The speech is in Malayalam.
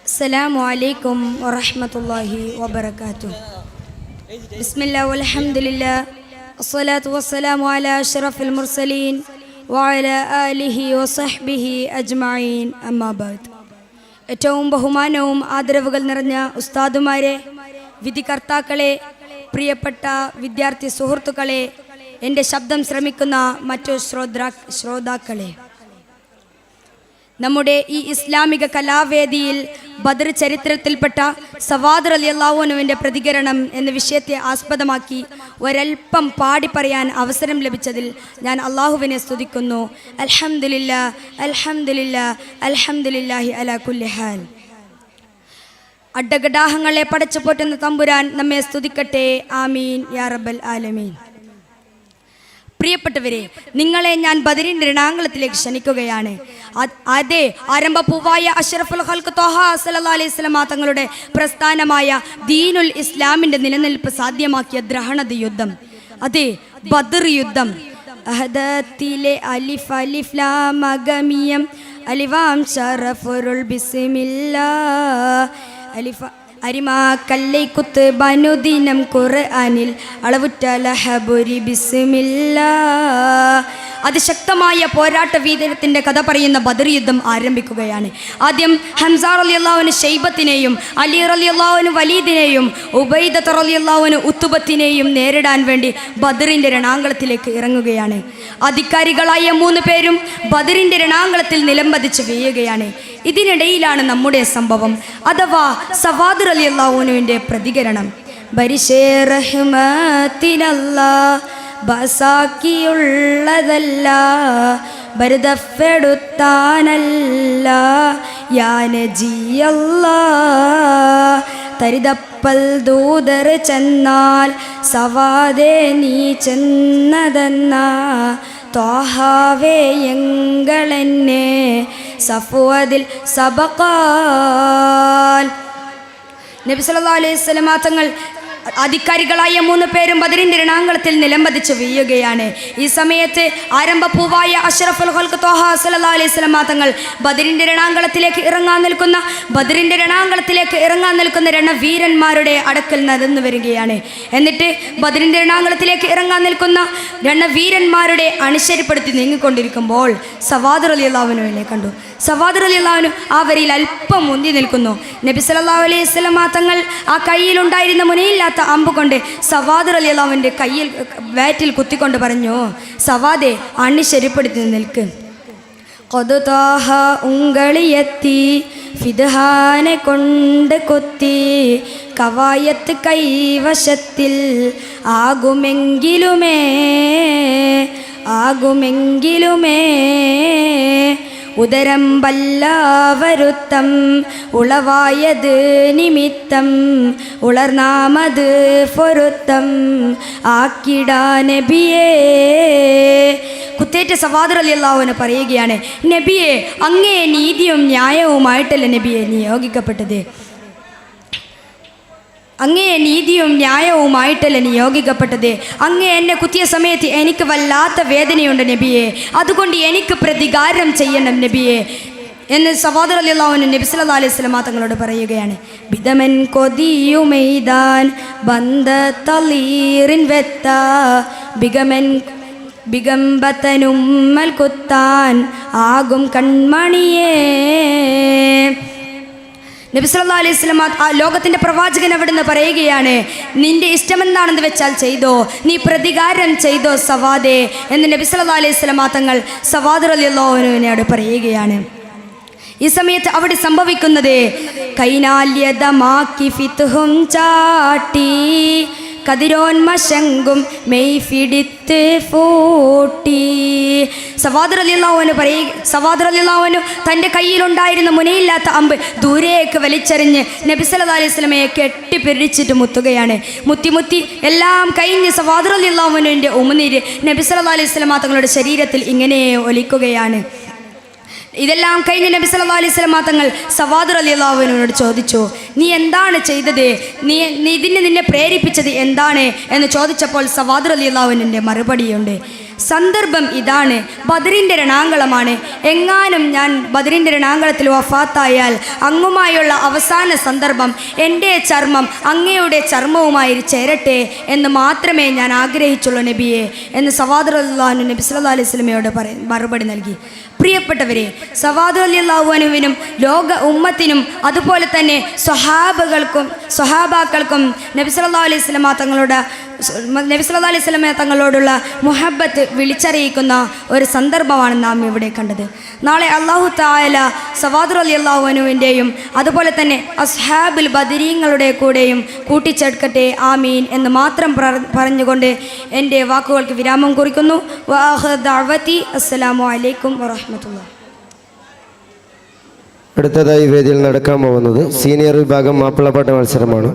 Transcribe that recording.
അസ്സലാമു അലൈക്കും വറഹ്മത്തുള്ളാഹി വബറകാതുഹു. ബിസ്മില്ലാഹി വൽഹംദുലില്ലാഹി വസ്സലാത്തു വസ്സലാമു അലാ അഷ്റഫിൽ മുർസലീൻ വഅലാ ആലിഹി വസഹ്ബിഹി അജ്മഈൻ. അമ്മാ ബഅദ്. ഏറ്റവും ബഹുമാനവും ആദരവുകൾ നിറഞ്ഞ ഉസ്താദുമാരെ, വിധികർത്താക്കളെ, പ്രിയപ്പെട്ട വിദ്യാർത്ഥി സുഹൃത്തുക്കളെ, എൻ്റെ ശബ്ദം ശ്രമിക്കുന്ന മറ്റു ശ്രോതാക്കളെ, നമ്മുടെ ഈ ഇസ്ലാമിക കലാവേദിയിൽ ബദർ ചരിത്രത്തിൽപ്പെട്ട സവാദ് റളിയല്ലാഹു അൻഹുവിൻ്റെ പ്രതികരണം എന്ന വിഷയത്തെ ആസ്പദമാക്കി ഒരൽപ്പം പാടി പറയാൻ അവസരം ലഭിച്ചതിൽ ഞാൻ അള്ളാഹുവിനെ സ്തുതിക്കുന്നു. അൽഹംദുലില്ലാഹ് അൽഹംദുലില്ലാഹ് അൽഹംദുലില്ലാഹി അലാ കുല്ലി ഹാൽ. അഡ്ഡഗഡാഹങ്ങളെ പടച്ചു പോറ്റുന്ന തമ്പുരാൻ നമ്മെ സ്തുതിക്കട്ടെ. ആമീൻ യാ റബ്ബൽ ആലമീൻ. പ്രിയപ്പെട്ടവരെ, നിങ്ങളെ ഞാൻ ബദറിന്റെ രണാങ്കളത്തിലേക്ക് ക്ഷണിക്കുകയാണ്. അതേ ആരംഭ പൂവായ അഷ്റഫുൽ ഖൽഖ് ത്വഹ സല്ലല്ലാഹു അലൈഹി വസല്ലം തങ്ങളുടെ പ്രസ്ഥാനമായ ദീനുൽ ഇസ്ലാമിന്റെ നിലനിൽപ്പ് സാധ്യമാക്കിയ ദ്രഹണദ് യുദ്ധം, അതേ ബദർ യുദ്ധം. അഹദത്തിലെ അലിഫ് അലിഫ് ലാം അഗമിയം അലിവാം ശറഫുൽ ബിസ്മില്ലാഹ് അലിഫ അരിമാ കല്ലൈ കുത്ത് ബനുദിനം ഖുർആനിൽ അളവുറ്റ ലഹബുരി ബിസ്മില്ലാഹ്. അതിശക്തമായ പോരാട്ട വീരത്തിന്റെ കഥ പറയുന്ന ബദർ യുദ്ധം ആരംഭിക്കുകയാണ്. ആദ്യം ഹംസ റളിയല്ലാഹു അൻഹു ശൈബത്തിനെയും അലി റളിയല്ലാഹു അൻഹു വലീദിനെയും ഉബൈദ റളിയല്ലാഹു അൻഹു ഉത്തുബത്തിനെയും നേരിടാൻ വേണ്ടി ബദറിന്റെ രണാങ്കളത്തിലേക്ക് ഇറങ്ങുകയാണ്. അധികാരികളായ 3 പേരും ബദറിന്റെ രണാങ്കളത്തിൽ നിലംപതിച്ച് വീഴുകയാണ്. ഇതിനിടയിലാണ് നമ്മുടെ സംഭവം, അഥവാ സവാദ് റളിയല്ലാഹു അൻഹുവിൻ്റെ പ്രതികരണം. ബരിശേ റഹ്മത്തിനല്ലാഹ് ബസാക്കിയുള്ളതല്ല, ബർദഫെടുത്താനല്ല യാ നജിയല്ലാഹ്. തരിതപ്പൽ ദൂതർ ചെന്നാൽ സവാദേ നീ ചെന്നതെന്ന ത്വാഹാവേ എങ്ങളെന്നെ സഫുവദിൽ സബഖാൽ. നബി സല്ലല്ലാഹു അലൈഹി വസല്ലം തങ്ങൾ അധികാരികളായ 3 പേരും ബദറിന്റെ രണാങ്കളത്തിൽ നിലംപതിച്ച് വീഴുകയാണ്. ഈ സമയത്ത് ആരംഭ പൂവായ അഷ്റഫുൽ ഖൽഖ് ത്വഹ സല്ലല്ലാഹു അലൈഹി വസല്ലം തങ്ങൾ ബദറിന്റെ രണാങ്കളത്തിലേക്ക് ഇറങ്ങാൻ നിൽക്കുന്ന രണവീരന്മാരുടെ അടുക്കൽ നടന്നു വരികയാണ്. എന്നിട്ട് ബദറിന്റെ രണാങ്കളത്തിലേക്ക് ഇറങ്ങാൻ നിൽക്കുന്ന രണവീരന്മാരുടെ അണിശരിപ്പെടുത്തി നീങ്ങിക്കൊണ്ടിരിക്കുമ്പോൾ സവാദ് റളിയല്ലാഹു അൻഹുവിനെ കണ്ടു. സവാദ് റളിയല്ലാഹു അൻഹു അവരിൽ അല്പം മുന്തി നിൽക്കുന്നു. നബി സല്ലല്ലാഹു അലൈഹി വസല്ലം തങ്ങൾ ആ കയ്യിലുണ്ടായിരുന്ന മുനയില്ലാത്ത അമ്പ് കൊണ്ട് സവാദ് റളിയല്ലാഹു അൻഹുവിൻ്റെ കയ്യിൽ വയറ്റിൽ കുത്തിക്കൊണ്ട് പറഞ്ഞു, സവാദെ അണിശരിപ്പെടുത്തി നിൽക്ക്. ഖദതാഹ ഉങ്കളിയെത്തി ഫിദ്ഹാനെ കൊണ്ട് കൊത്തി കവായത്ത് കൈവശത്തിൽ ആകുമെങ്കിലുമേ ഉദരം വല്ലാവരുത്തം ഉളവായത് നിമിത്തം ഉളർനാമത് പൊരുത്തം ആക്കിടാ നബിയേ. കുത്തേറ്റ സവാദ് റളിയല്ലാഹു അൻഹു പറയുകയാണ്, നബിയെ, അങ്ങേ നീതിയും ന്യായവുമായിട്ടല്ല നബിയെ നിയോഗിക്കപ്പെട്ടത്. അങ്ങേ നീതിയും ന്യായവുമായിട്ടല്ല നിയോഗിക്കപ്പെട്ടത്. അങ്ങേ എന്നെ കുത്തിയ സമയത്ത് എനിക്ക് വല്ലാത്ത വേദനയുണ്ട് നബിയെ, അതുകൊണ്ട് എനിക്ക് പ്രതികാരം ചെയ്യണം നബിയെ എന്ന് സവാദ് റളിയല്ലാഹു അൻഹു നബി സല്ലല്ലാഹു അലൈഹി വസല്ലം തങ്ങളോട് പറയുകയാണ്. ബിദമൻ കൊതിയുമെയ്താൻ ബന്ദ തളീറിൻ വെത്ത ബിഗംബത്തനുമ്മൽ കുത്താൻ ആകും കൺമണിയേ. നബി സല്ലല്ലാഹു അലൈഹി വസല്ലം ലോകത്തിൻ്റെ പ്രവാചകൻ അവിടുന്ന് പറയുകയാണ്, നിന്റെ ഇഷ്ടമെന്താണെന്ന് വെച്ചാൽ ചെയ്തോ, നീ പ്രതികാരം ചെയ്തോ സവാദേ എന്ന് നബി സല്ലല്ലാഹു അലൈഹി വസല്ലം തങ്ങൾ സവാദ് റളിയല്ലാഹു അൻഹുവിനോട് പറയുകയാണ്. ഈ സമയത്ത് അവിടെ സംഭവിക്കുന്നത് കൈനാല്യതമാക്കി ഫിത്ഹും ചാട്ടി കതിരോന്മശങ്കും മെയ് ഫിടിത്ത് പൂട്ടി. സവാദ് റളിയല്ലാഹു അൻഹു തൻ്റെ കയ്യിലുണ്ടായിരുന്ന മുനയില്ലാത്ത അമ്പ് ദൂരേക്ക് വലിച്ചെറിഞ്ഞ് നബി സല്ലല്ലാഹു അലൈഹി വസല്ലമയെ കെട്ടിപ്പിടിച്ചിട്ട് മുത്തുകയാണ്. മുത്തി എല്ലാം കഴിഞ്ഞ് സവാദ് റളിയല്ലാഹു അൻഹുവിൻ്റെ ഉമിനീര് നബി സല്ലല്ലാഹു അലൈഹി വസല്ലം തങ്ങളുടെ ശരീരത്തിൽ ഇങ്ങനെ ഒലിക്കുകയാണ്. ഇതെല്ലാം കഴിഞ്ഞ് നബി സല്ലല്ലാഹു അലൈഹി വസല്ലം തങ്ങൾ സവാദ് റളിയല്ലാഹു അൻഹുവിനോട് ചോദിച്ചു, നീ എന്താണ് ചെയ്തത്, നിന്നെ പ്രേരിപ്പിച്ചത് എന്താണ് എന്ന് ചോദിച്ചപ്പോൾ സവാദ് റളിയല്ലാഹു അൻഹുവിൻ്റെ മറുപടിയുണ്ട്. സന്ദർഭം ഇതാണ്, ബദറിൻ്റെ രണാങ്കളമാണ്. എങ്ങാനും ഞാൻ ബദറിൻ്റെ രണാങ്കളത്തിൽ വഫാത്തായാൽ അങ്ങുമായുള്ള അവസാന സന്ദർഭം എൻ്റെ ചർമ്മം അങ്ങയുടെ ചർമ്മവുമായി ചേരട്ടെ എന്ന് മാത്രമേ ഞാൻ ആഗ്രഹിച്ചുള്ളൂ നബിയെ എന്ന് സവാദ് റളിയല്ലാഹു നബി സല്ലല്ലാഹു അലൈഹി വസല്ലമയോട് മറുപടി നൽകി. പ്രിയപ്പെട്ടവരെ, സവാദ് റളിയല്ലാഹു അൻഹുവിനും ലോക ഉമ്മത്തിനും അതുപോലെ തന്നെ സ്വഹാബാക്കൾക്കും നബി സല്ലല്ലാഹു അലൈഹി വസല്ലമ തങ്ങളോടുള്ള മുഹബ്ബത്ത് വിളിച്ചറിയിക്കുന്ന ഒരു സന്ദർഭമാണ് നാം ഇവിടെ കണ്ടത്. നാളെ അല്ലാഹു തആല സവാദ് റളിയല്ലാഹു അൻഹുവിൻ്റെയും അതുപോലെ തന്നെ അസ്ഹാബുൽ ബദരീങ്ങളുടെ കൂടെയും കൂട്ടിച്ചേർക്കട്ടെ, ആമീൻ എന്ന് മാത്രം പറഞ്ഞുകൊണ്ട് എൻ്റെ വാക്കുകൾക്ക് വിരാമം കുറിക്കുന്നു. വആഖിറു ദഅവതി അസ്സലാമു അലൈക്കും വറഹ്മത്തുള്ളാഹി. അടുത്തതായി വേദിയിൽ നടക്കാൻ പോകുന്നത് സീനിയർ വിഭാഗം മാപ്പിളപ്പാട്ട് മത്സരമാണ്.